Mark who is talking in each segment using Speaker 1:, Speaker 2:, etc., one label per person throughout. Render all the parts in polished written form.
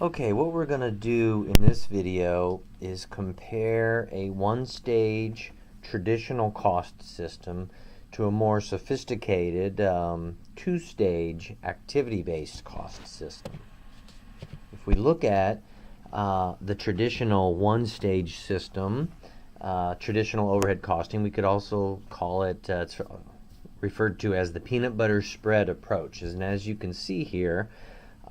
Speaker 1: Okay, what we're going to do in this video is compare a one-stage traditional cost system to a more sophisticated two-stage activity-based cost system. If we look at the traditional one-stage system, traditional overhead costing, we could also call it, it's referred to as the peanut butter spread approach. And as you can see here,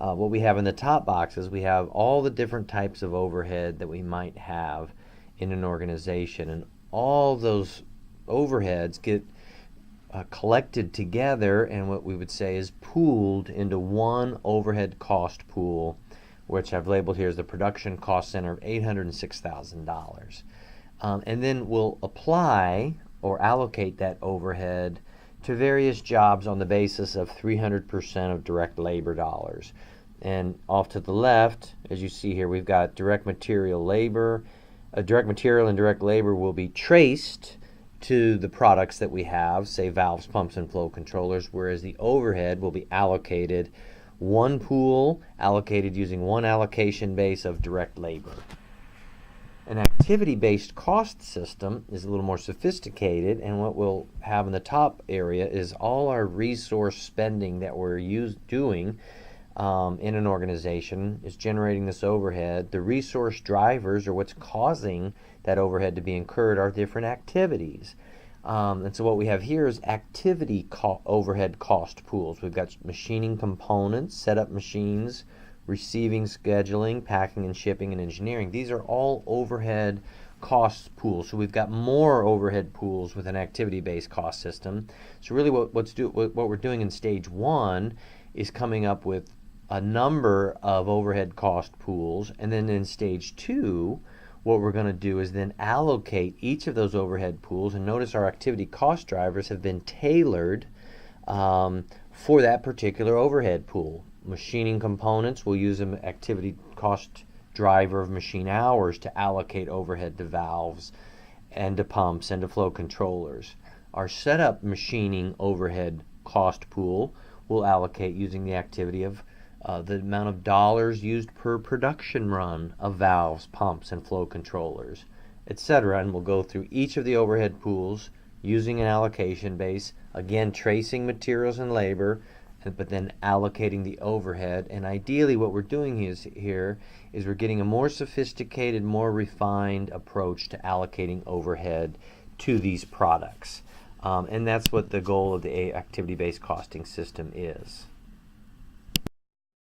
Speaker 1: what we have in the top boxes, we have all the different types of overhead that we might have in an organization, and all those overheads get collected together and what we would say is pooled into one overhead cost pool, which I've labeled here as the production cost center of $806,000. And then we'll apply or allocate that overhead to various jobs on the basis of 300% of direct labor dollars. And off to the left, as you see here, we've got direct material labor. Direct material and direct labor will be traced to the products that we have, say valves, pumps, and flow controllers, whereas the overhead will be allocated one pool, allocated using one allocation base of direct labor. An activity-based cost system is a little more sophisticated, and what we'll have in the top area is all our resource spending that we're doing in an organization is generating this overhead. The resource drivers, or what's causing that overhead to be incurred, are different activities. And so what we have here is activity overhead cost pools. We've got machining components, setup machines, receiving, scheduling, packing and shipping, and engineering. These are all overhead cost pools. So we've got more overhead pools with an activity-based cost system. So really what we're doing in stage one is coming up with a number of overhead cost pools, and then in stage two what we're going to do is then allocate each of those overhead pools, and notice our activity cost drivers have been tailored for that particular overhead pool. Machining components, we'll use an activity cost driver of machine hours to allocate overhead to valves and to pumps and to flow controllers. Our setup machining overhead cost pool will allocate using the activity of the amount of dollars used per production run of valves, pumps, and flow controllers, etc. And we'll go through each of the overhead pools using an allocation base, again tracing materials and labor, but then allocating the overhead. And ideally what we're doing here is we're getting a more sophisticated, more refined approach to allocating overhead to these products. And that's what the goal of the activity-based costing system is.